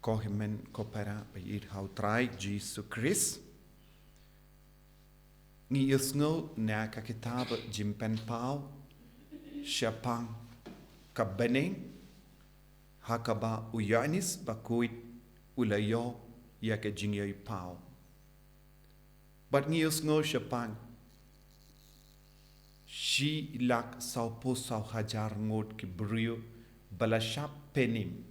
Kohimen kopera bayir hau trai Jesus Christ. Ngi yusngo na ka kitab jimpen pau syapang kabeneng hakaba uyanis bakuit ulayo ya ke jingyai pau. But ngi yusngo syapang shi lak saupo sau hajar ngot ki brio balashap penim.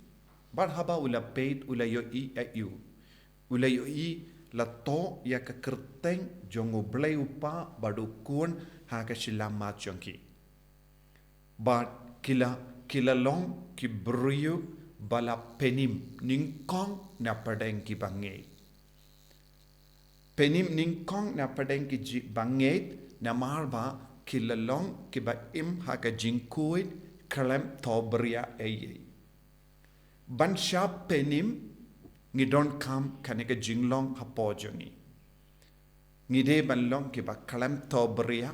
But haba ula peit ulayo I ayu. Ulayo I la to ya ka kerteng jongo blai upa badukun ha ka shilamat jonki. But kila long ki brio bala penim ningkong na padeng ki bangay. Penim ningkong na padeng ki bangay na marba kila long ki ba im ha ka jingkuid kalem to bria ayay. Ban sharp penim ngidon kam kaneka jinglong hapojongi. Ngide ban long ki ba kalem to bria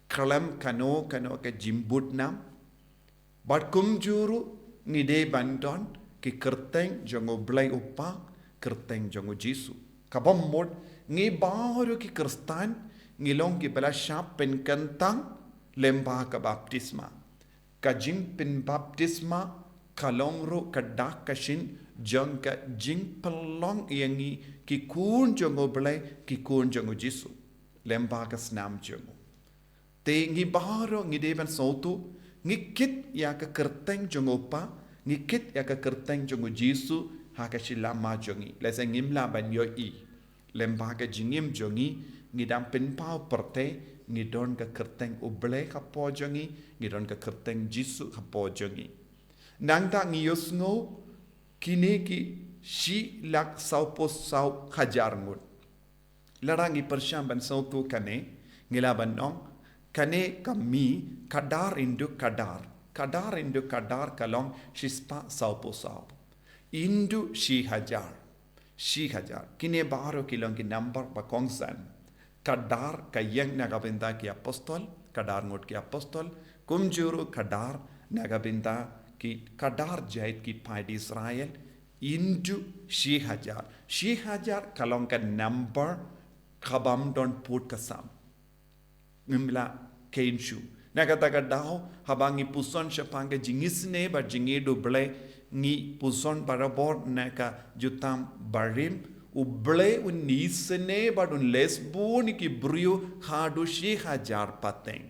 kalem kano ka jimbut nam. Bat kumjuru ngide bandon ki kerteng jongo blai upa kerteng jongo Jisu. Kabam mod ngi baru ki kristan ngilong ki bala sharp pen kentang lemba ka baptisma. Kajing pen baptisma kalongro kadak kashin jong ka jing pelong yangi ki kun jongo belai ki kun jongo Jisu lemba ka snam jongo te ngi baro ngi deban sotu ngi kit ya ka kerteng jongo pa ngi kit ya ka kerteng jongo Jisu ha ka shilama jongi lesa ngimla ban yo I lemba ka jingim jongi ngi dam pen pau perte ngi don ka kerteng uble ka po jongi ngi don ka kerteng Jisu ka po jongi nang ta ngiyosngo kini ki shi lak saupo sau hajar ngut larangi persyam ban sautu kane ngilaban nong kane kami kadar indu kadar kalong shispa saupo sau indu shi hajar kini baro kilong ki number ba kongsan kadar kayang nagabinda ki apostol kadar ngut ki apostol kumjuru kadar nagabinda ki kadar jahit ki pai di Israel into shi hajar kalong ka number kabam don put kasam ngimla keinshu nakata daw habangi puson syapanga jingisne ba jingido ble ngi puson barabor naka jutam barim uble unisne ba un lesbo ni ki brio hadu shi hajar pateng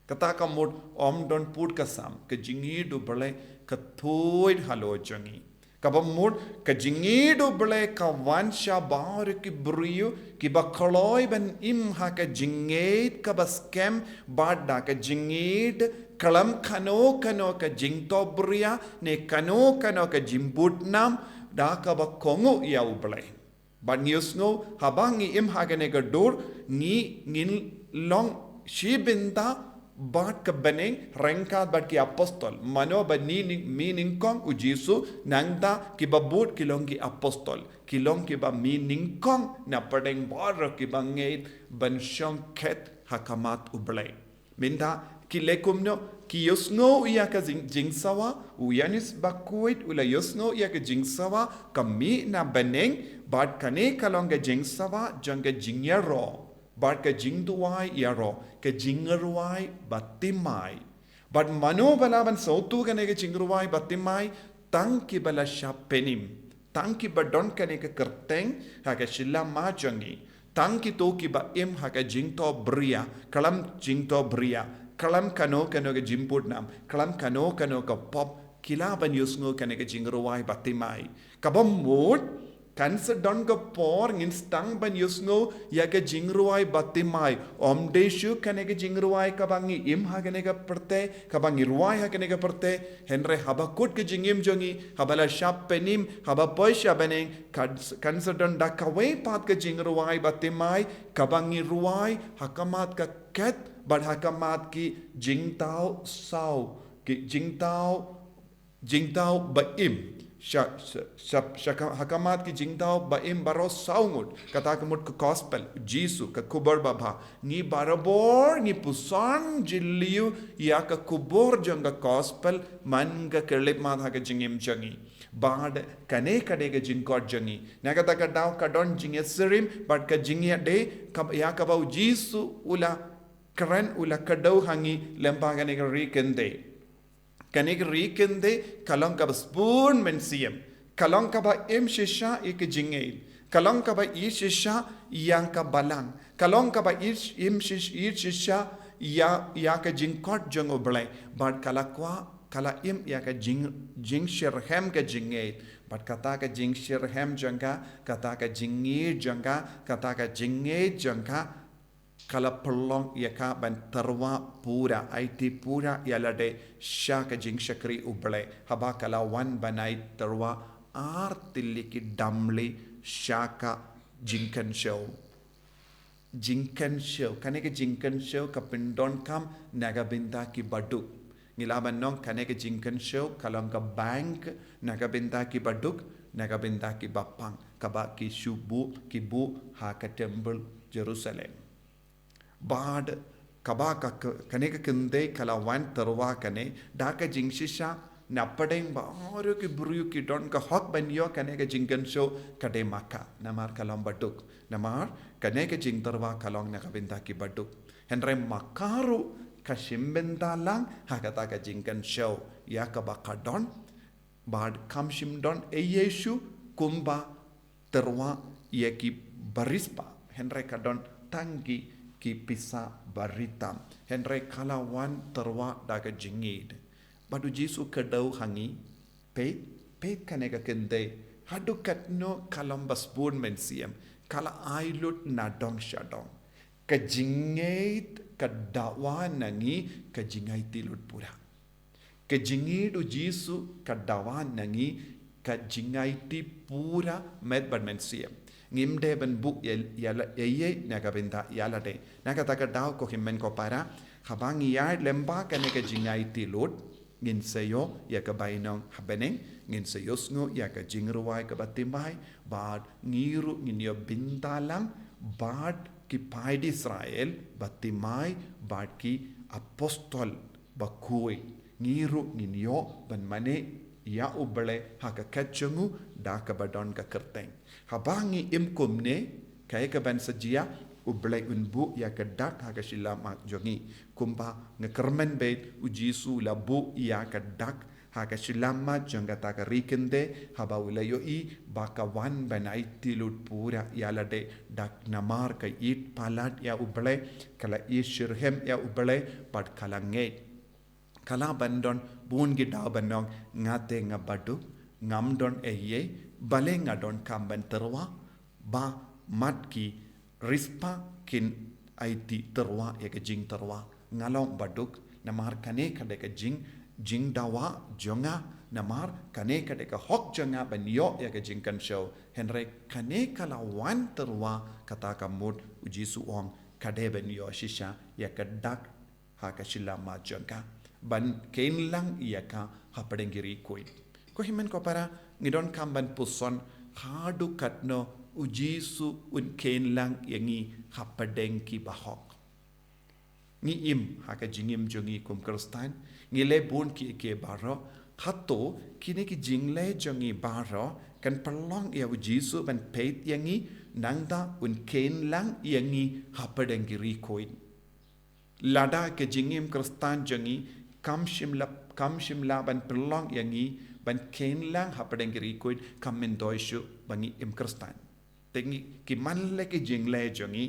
kata kamod om don put kasam ke jingido ble kathoid halo jangi kabamud ka jingido ble ka wansha bar ki brio ki bakloi ban im ha ka jinged ka baskem badda ka jinged kalam kano ka jingto bria ne kano ka jimbut nam da ka ba kongo ya uble ban yusno habangi im ha ka ne ga dor ni ngin long shibinda Bat ke bening rengkat bat ki apostol mano ba ni meaning kong ujisu nangta ki babut kilong ki apostol kilong ki ba meaning kong na padeng bar ki bangait ban syong ket hakamat ublay minta ki lekumno ki yosno iya ka jingsawa uyanis bakuit ula yosno iya ka jingsawa kami na beneng bat kane kalong ka jingsawa jang ka jingyaro Bat ka jingrwai yaro, ka jingrwai bathymai. Bat mano balaban sautu ka ne ka jingrwai bathymai, tang ki bala shapenim. Tang ki badon ka ne ka kerteng, ha ka shila majangi. Tang ki to ki ba im ha ka jingto bria, kalam jingto bria. Kalam kano ka jimput nam, kalam kano ka pop, kilaban yusngo ka ne ka jingrwai bathymai. Kabam mood, Kansa don ka por ngin stang ban yusno ya ka jingrwai bathymai omdeshu kanega jingrwai kabangi im ha kanega perte kabangi rwai ha kanega perte henre habakut ke jingim jongi habala shap penim haba poisha beneng kansa don da kawe pat ke jingrwai bathymai kabangi rwai hakamat ka ket bad hakamat ki jingtao sau ki jingtao baim hakamat ki jingtao baim baros saungut kata kemut ke gospel Jisu ke kubur baba ni barabor ni pusan jiliu ya ke kubur jangga gospel man ga kelip mat ha ke jingim jangi bad kane kadega jingkot jangi nagata ka daw kadon jinge serim bad ka jingia de ya ka bau jisu ula keren ula kadau hangi lembaga ne rikende kane rikende kalong ka spoon men siem kalong ka ba im shisha ik jinge kalong ka ba i shisha yang ka balang kalong ka ba im shisha ya ka jingkot jango blai bad kala im ya ka jing shirhem ka jinge but kata ka jing shirhem jangka kata ka jingi jangka kata ka jinge jangka kala pelong ya ka ban terwa pura it pura yalade sha ka jing shakri uble haba kala wan banai terwa artiliki damli shaka jinkan show kaneke jinkan show ka pindon kam nagabinda ki baduk ngilaban nong kaneke jinkan show kalong ka bank nagabinda ki baduk nagabinda ki bapang kaba ki shubu ki bu ha ka temple Jerusalem bad kaba ka kaneke kende kala wan terwa kane daka jingshisha napadeng ba oro ki buru ki don ka hok banyo kaneke jinkan show kade maka namar kalam baduk namar kaneke jing terwa kalong nagabinda ki baduk henre makaru kashimbendalang hakata ka jinkan show yakaba kadon bad kamshimdon eyeshu kumba terwa yeki barispa henre kadon tangi ki pisa baritam henre kalawan terwa daga jingid badu jisu kadau hangi pe kaneka kende hadukat no kalambas bun mensiam kala ailut nadong shadong ka jingid ka dawa nangi ka jingai tilut pura ka jingidu jisu ka dawa nangi ka jingai ti pura med ban mensiam ngimde ban buk yala ye nagabenda yala de nagataka daw ko himmen ko para habangi ya lemba ka ne ka jingai tilut ngin sayo ya ka bainong habeneng ngin sayo sngo ya ka jingrwai ka bathymai bad ngiru ngin yo bintalang bad ki paid Israel bathymai bad ki apostol ba khuid ngiru ngin yo ban mane ya ubale haka kachangu da ka badon ka kerteng habangi imkumne kay ka ban sajia ublay unbu ya ka dak haka sila jongi kumba nga kermen bet ujisu labu ya ka dak haka sila jonga ta ka rikende haba ulayo i baka wan banai tilut pura yalade dak namar ka it palat ya ublay kala i shirhem ya ublay pad kala nge kala bandon bun gidaw banong ngate nga badu ngamdon eye bale ngadon kamban terwa ba matki rispa kin IT terwa ya ke jing terwa ngalong baduk namar kane kade ke jing dawa jonga namar kane kade ke hok jonga banyo ya ke jing kan show henry kane kala wan terwa kata kamut uji suong kade banyo shisha ya ke dak ha ka shila ma jonga ban kain lang ya ka hapadengiri khuid ko himen ko para ngidon kamban puson hadu katno ujisu un kain lang yangi hapadeng ki bahok ngi im haka jingim jongi kum kristan ngi le bun ki ke baro hato kini ki jingle jongi baro kan perlong ya ujisu ban peit yangi nangda un kain lang yangi hapadeng ki khuid lada ke jingim kristan jongi kam shimla ban perlong yangi ban kain lang hapadeng ki khuid kamen doishu bangi im kristan tengi ki manle ki jingle jongi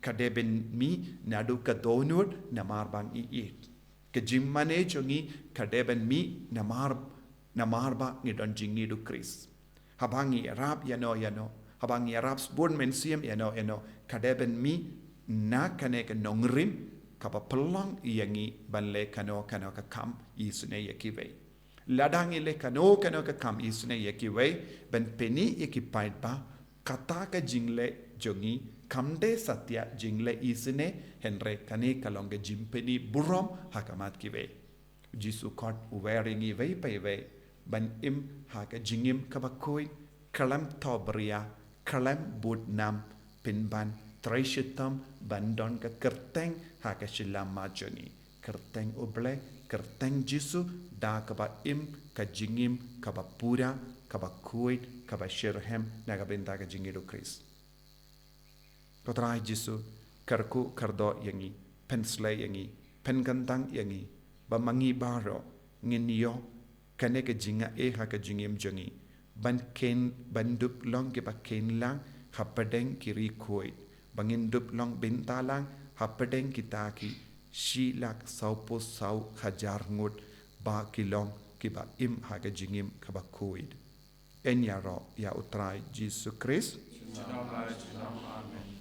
kadeben mi nadu ka donut namar bang i ke jimmane jongi kadeben mi namar ba ngidon jingi du kris habangi arab yano habangi arab spon mensiam yano kadeben mi na kane ka nongrim kapa pelang yangi banle kano ka kam isune yakiwe ladangi le kano ka kam isune yakiwe ban peni yakipaid ba kata ka jingle jongi kamde satya jingle isine henre kane kalonga jimpeni burom hakamat kiwe jisu kot wearing iwe paiwe ban im haka jingim kabakoi kalam tobria kalam budnam pinban traishitam bandon ka kerteng haka shilam majoni kerteng uble kerteng jisu da kaba im ka jingim kaba pura kaba khuid, kaba shirhem, na kabenta ka jingido Chris. Kotrai Jisu, karku kardo yangi, penslay yangi, penkantang yangi, bamangi baro, nginyo, kane ka jinga ha ka jingim jangi, ban dup long ke ba ken lang, hapadeng kiri khuid, bangin dup long bintalang, hapadeng kitaki, shilak saupo sau hajar ngut, ba kilong kiba im ha ka jingim kaba khuid. En ya ro ya utrai Jisu Christ. Amen.